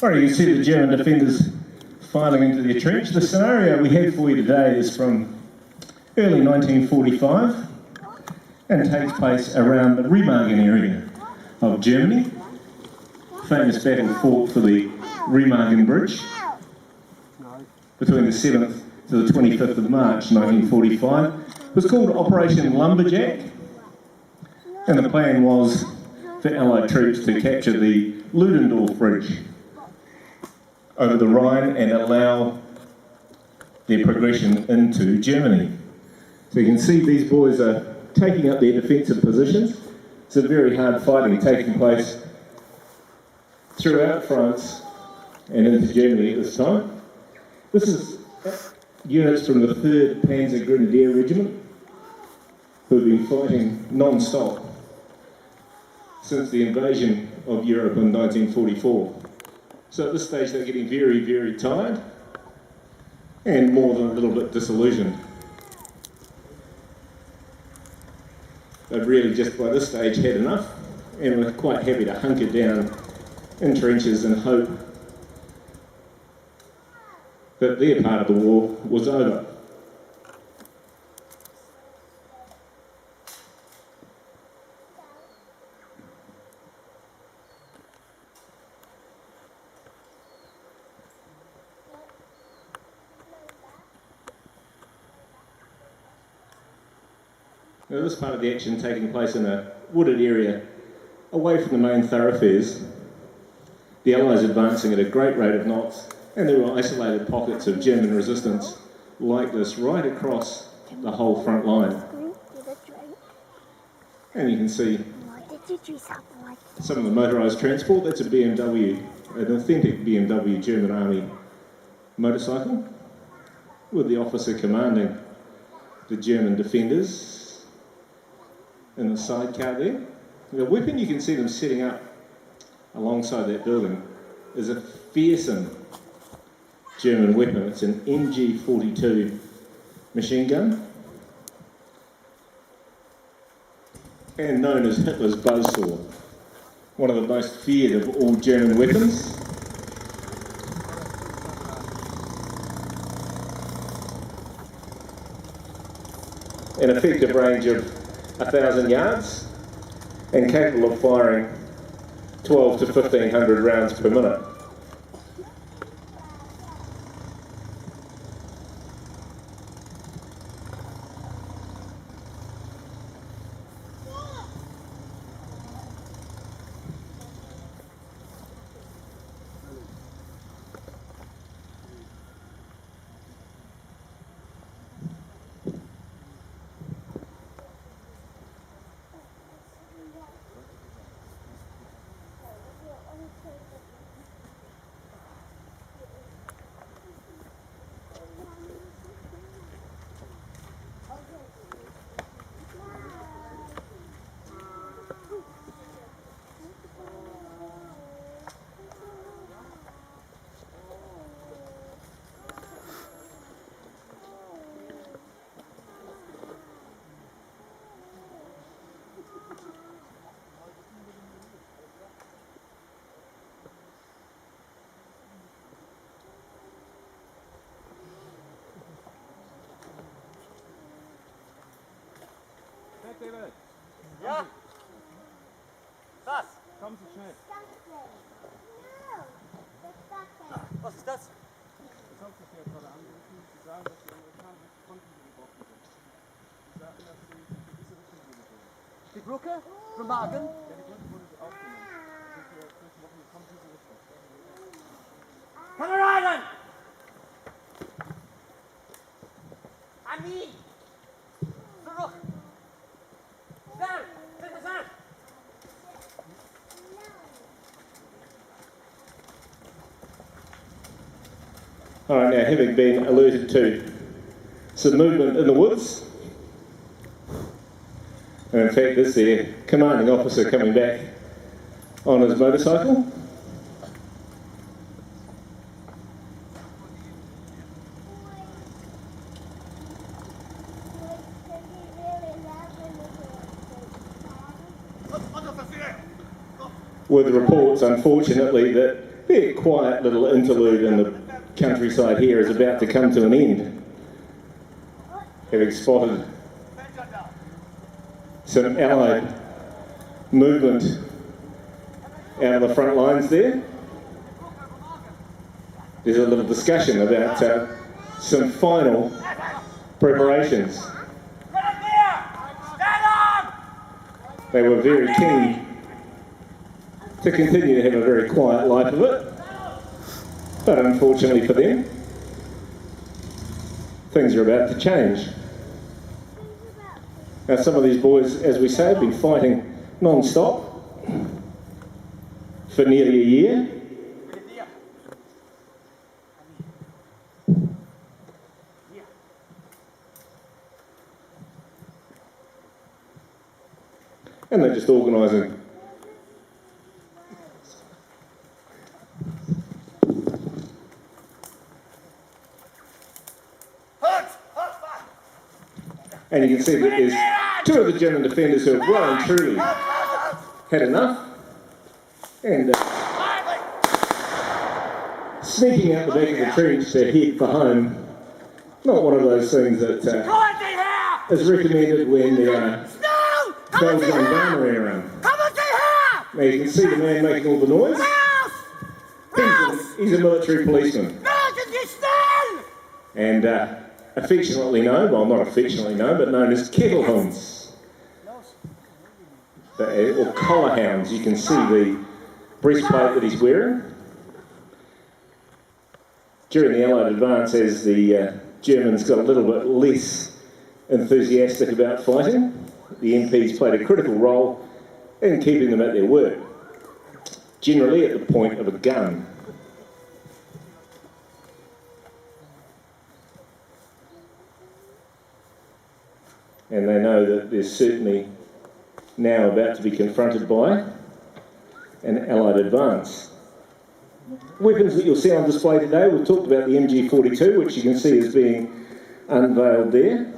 Alright, you can see the German defenders filing into their trench. The scenario we have for you today is from early 1945 and takes place around the Remagen area of Germany. Famous battle fought for the Remagen Bridge between the 7th to the 25th of March 1945. It was called Operation Lumberjack, and the plan was for Allied troops to capture the Ludendorff Bridge over the Rhine and allow their progression into Germany. So you can see these boys are taking up their defensive positions. Some very hard fighting taking place throughout France and into Germany at this time. This is units from the 3rd Panzer Grenadier Regiment who have been fighting non-stop since the invasion of Europe in 1944. So at this stage they're getting very, very tired and more than a little bit disillusioned. They've really just by this stage had enough and were quite happy to hunker down in trenches and hope that their part of the war was over. Now this part of the action taking place in a wooded area away from the main thoroughfares. The Allies advancing at a great rate of knots, and there were isolated pockets of German resistance like this right across the whole front line. And you can see some of the motorised transport. That's a BMW, an authentic BMW German Army motorcycle, with the officer commanding the German defenders in the sidecar there. The weapon you can see them setting up alongside that building is a fearsome German weapon. It's an MG42 machine gun, and known as Hitler's buzzsaw, one of the most feared of all German weapons. An effective range of 1,000 yards and capable of firing 12 to 1,500 rounds per minute. David! Ja! Was? Kommen Sie schnell! Was ist das? Das Hauptverkehr hat gerade angerufen. Sie sagen, dass die amerikanischen Fronten gebrochen sind. Sie sagen, dass sie in diese Richtung gehen. Die Brücke? Remagen? Ja, die Brücke wurde aufgenommen. Durch die Wochen kommt diese Richtung. Kameraden! Amin! Zurück! Down! Sit us down! Alright, now having been alerted to some movement in the woods. And in fact, there's their commanding officer coming back on his motorcycle. With reports, unfortunately, that their quiet little interlude in the countryside here is about to come to an end, having spotted some Allied movement out of the front lines there. There's a little discussion about some final preparations. They were very keen to continue to have a very quiet life of it, but unfortunately for them, things are about to change. Now, some of these boys, as we say, have been fighting non-stop for nearly a year. And they're just organising and you can see that there's two of the German defenders who have well and truly had enough and sneaking out the back of the trench to head for home. Not one of those things that is recommended when there are 12 gendarmerie around. Now you can see the man making all the noise. He's a military policeman. And affectionately known, well not affectionately known, but known as kettle hounds. Or collar hounds. You can see the breastplate that he's wearing. During the Allied advance, as the Germans got a little bit less enthusiastic about fighting, the MPs played a critical role in keeping them at their work, generally at the point of a gun. And they know that they're certainly now about to be confronted by an Allied advance. Weapons that you'll see on display today, we've talked about the MG42, which you can see is being unveiled there.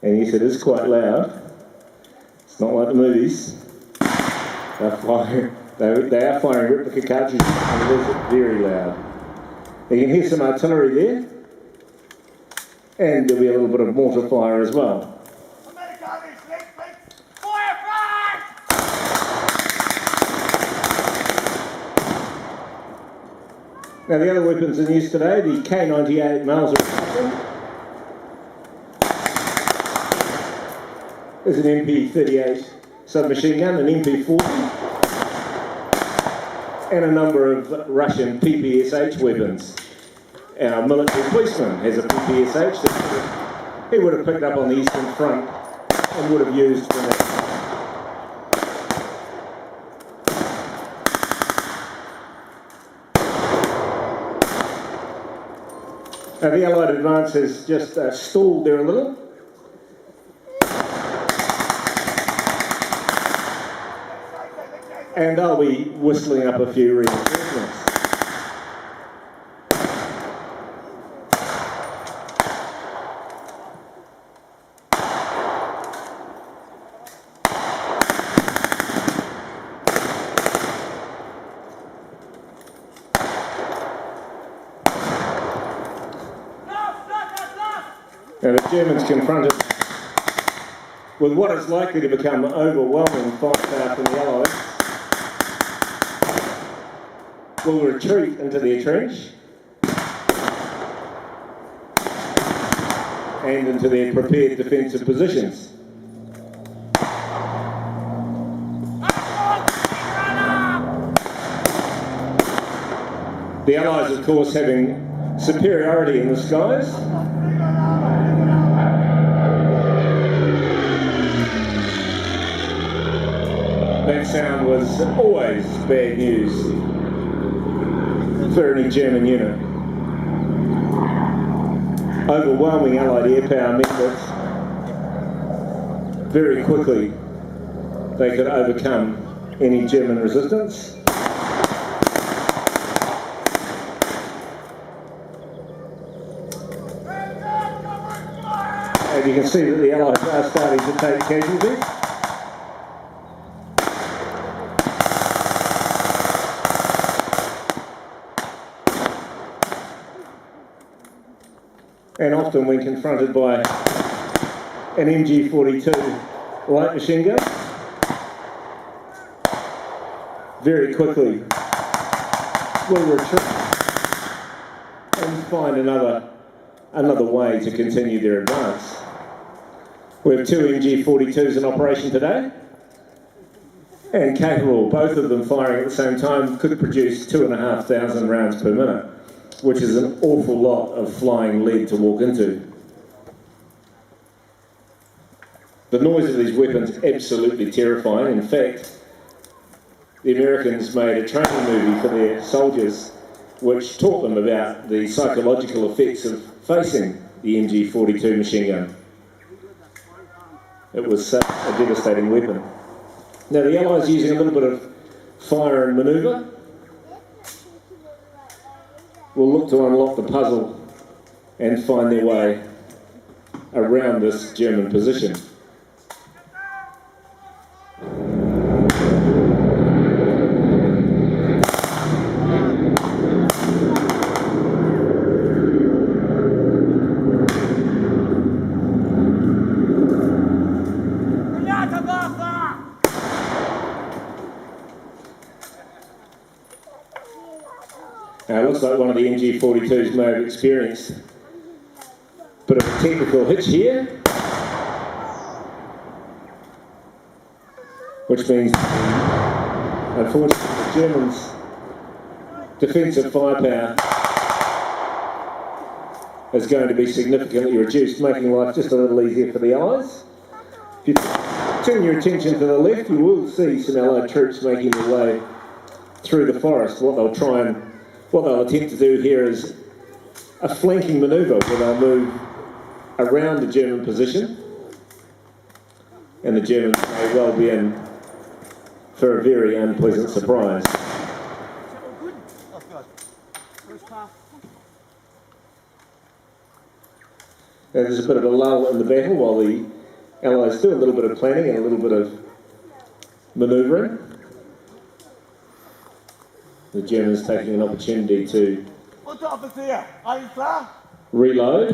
And yes, it is quite loud. It's not like the movies. They are firing replica cartridges, and it is very loud. You can hear some artillery there, and there'll be a little bit of mortar fire as well. Now the other weapons in use today, the K98 Mauser rifle. There's an MP38 submachine gun, an MP40, and a number of Russian PPSH weapons. Our military policeman has a PPSH that he would have picked up on the Eastern Front and would have used for that. Now the Allied advance has just stalled there a little. And they'll be whistling up a few reinforcements. Now the Germans confronted with what is likely to become overwhelming firepower from the Allies will retreat into their trench and into their prepared defensive positions. The Allies, of course, having superiority in the skies. They've sound was always bad news for any German unit. Overwhelming Allied air power meant that very quickly they could overcome any German resistance. And you can see that the Allies are starting to take casualties. And often when confronted by an MG42 light machine gun, very quickly will retreat and find another way to continue their advance. We have 2 MG42s in operation today, and capable, both of them firing at the same time, could produce 2,500 rounds per minute, which is an awful lot of flying lead to walk into. The noise of these weapons is absolutely terrifying. In fact, the Americans made a training movie for their soldiers which taught them about the psychological effects of facing the MG42 machine gun. It was such a devastating weapon. Now the Allies, using a little bit of fire and manoeuvre, will look to unlock the puzzle and find their way around this German position. Now it looks like one of the MG42s may have experienced a bit of a technical hitch here, which means, unfortunately, the Germans' defensive firepower is going to be significantly reduced, making life just a little easier for the Allies. If you turn your attention to the left, you will see some Allied troops making their way through the forest. What they'll attempt to do here is a flanking manoeuvre where they'll move around the German position, and the Germans may well be in for a very unpleasant surprise. Now there's a bit of a lull in the battle while the Allies do a little bit of planning and a little bit of manoeuvring. The Germans taking an opportunity to reload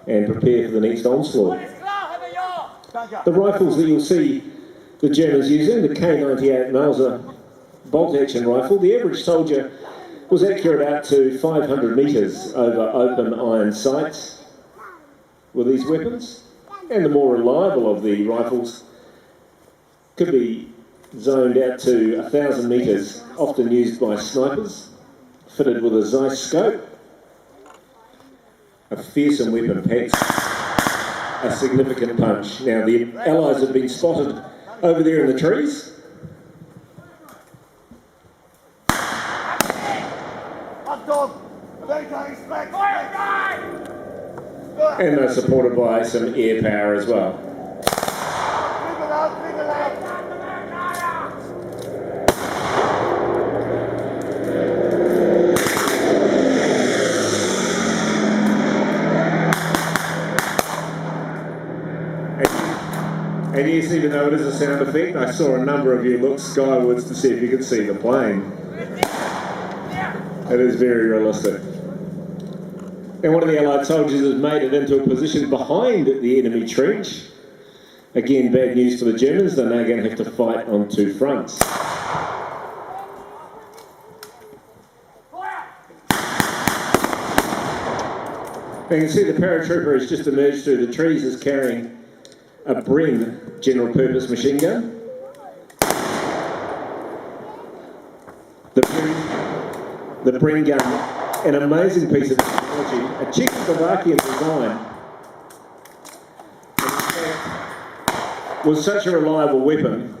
and prepare for the next onslaught. The rifles that you'll see the Germans using, the K98 Mauser bolt-action rifle, the average soldier was accurate out to 500 metres over open iron sights with these weapons, and the more reliable of the rifles could be zoned out to 1,000 metres, often used by snipers, fitted with a Zeiss scope. A fearsome weapon packs a significant punch. Now the Allies have been spotted over there in the trees. And they're supported by some air power as well. And yes, even though it is a sound effect, I saw a number of you look skywards to see if you could see the plane. It is very realistic. And one of the Allied soldiers has made it into a position behind the enemy trench. Again, bad news for the Germans. They're now going to have to fight on 2 fronts. You can see the paratrooper has just emerged through the trees, is carrying a Bren general purpose machine gun. The Bren gun, an amazing piece of technology, a Czechoslovakian design, was such a reliable weapon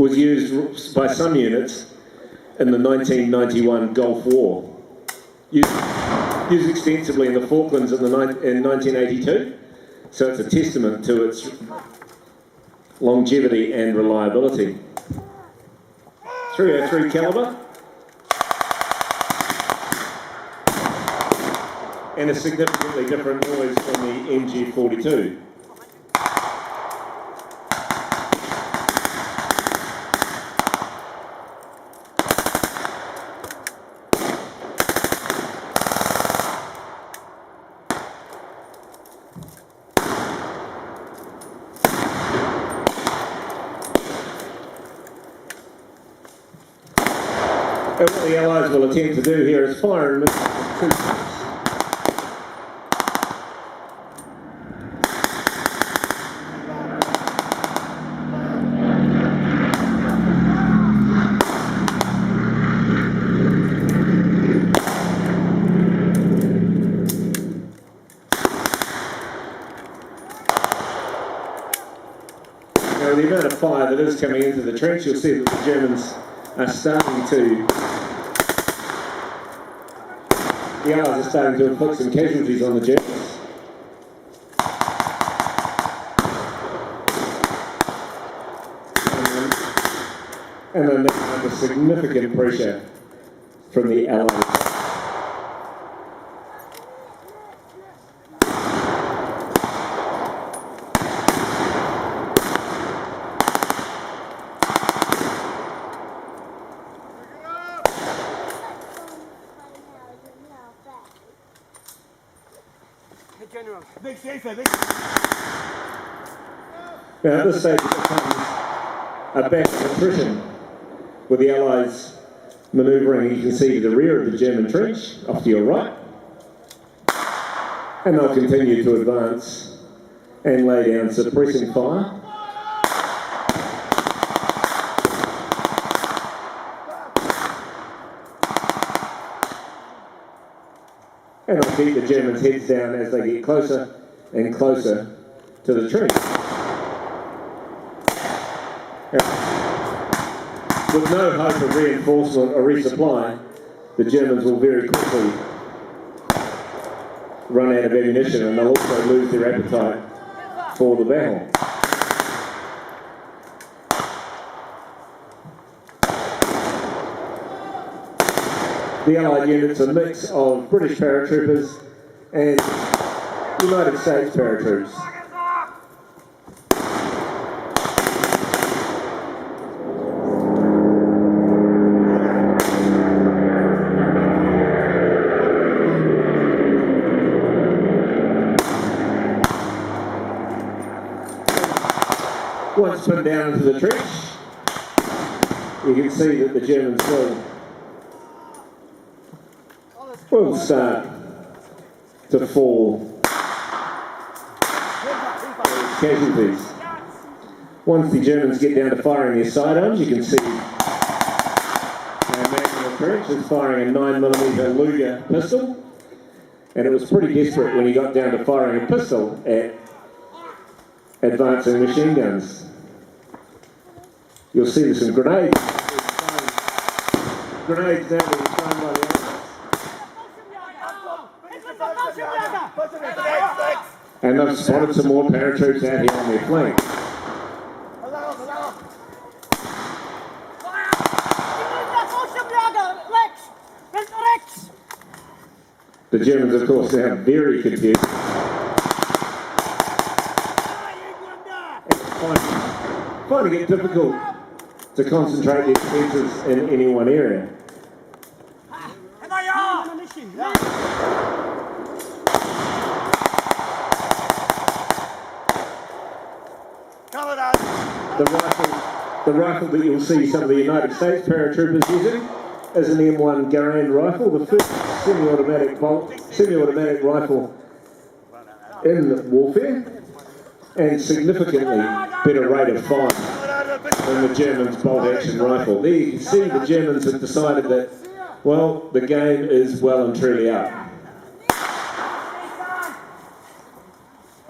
was used by some units in the 1991 Gulf War. Used extensively in the Falklands in 1982. So it's a testament to its longevity and reliability. 303 calibre. And a significantly different noise from the MG42. And what the Allies will attempt to do here is fire and miss two shots. Now, the amount of fire that is coming into the trench, you'll see that the Germans are starting to, the Allies are starting to inflict some casualties on the Germans. And then they're under significant pressure from the Allies. General. Now at this stage it becomes a battle of attrition, with the Allies manoeuvring, you can see, to the rear of the German trench, off to your right, and they'll continue to advance and lay down suppressing fire. And they'll keep the Germans' heads down as they get closer and closer to the trench. With no hope of reinforcement or resupply, the Germans will very quickly run out of ammunition, and they'll also lose their appetite for the battle. The Allied units are a mix of British paratroopers and United States paratroops. Once put down into the trench, you can see that the Germans will start to fall casualties. Once the Germans get down to firing their sidearms, you can see our man in the trench is firing a 9mm Luger pistol, and it was pretty desperate when he got down to firing a pistol at advancing machine guns. You'll see there's some grenades. Grenades now being thrown by the Allies. And they've spotted some more paratroops out here on their flank. The Germans, of course, now very confused. Finding it difficult to concentrate their defences in any one area. The rifle that you'll see some of the United States paratroopers using is an M1 Garand rifle, the first semi-automatic rifle in warfare, and significantly better rate of fire than the Germans' bolt-action rifle. There you can see the Germans have decided that, well, the game is well and truly up.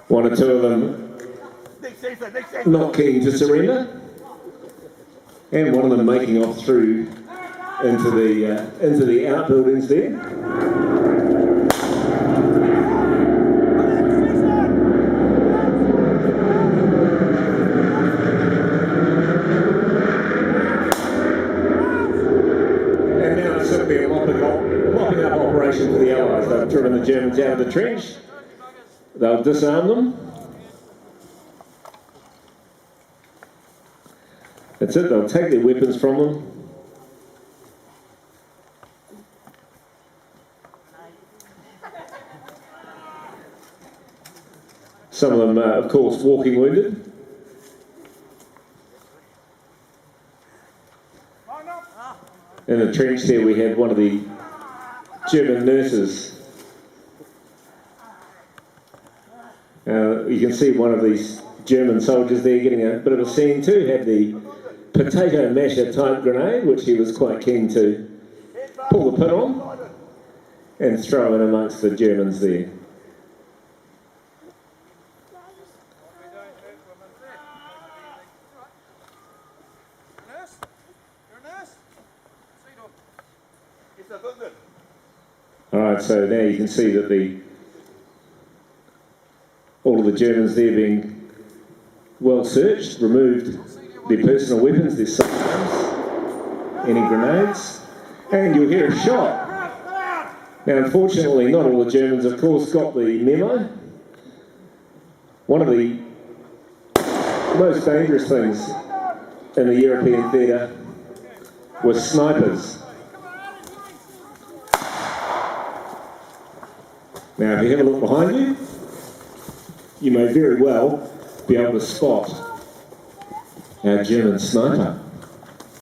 One or two of them not keen to surrender. and one of them making off through into the outbuildings there. And now it's simply a mopping up operation for the Allies. They've driven the Germans out of the trench. They'll disarm them. That's it, they'll take their weapons from them. Some of them, of course, walking wounded. In the trench there we had one of the German nurses. You can see one of these German soldiers there getting a bit of a scene too, had the potato masher type grenade, which he was quite keen to pull the pin on and throw in amongst the Germans there. Alright, so now you can see that all of the Germans there being well searched, removed their personal weapons, their sidearms, any grenades, and you'll hear a shot. Now unfortunately not all the Germans of course got the memo. One of the most dangerous things in the European theatre was snipers. Now if you have a look behind you, you may very well be able to spot our German sniper.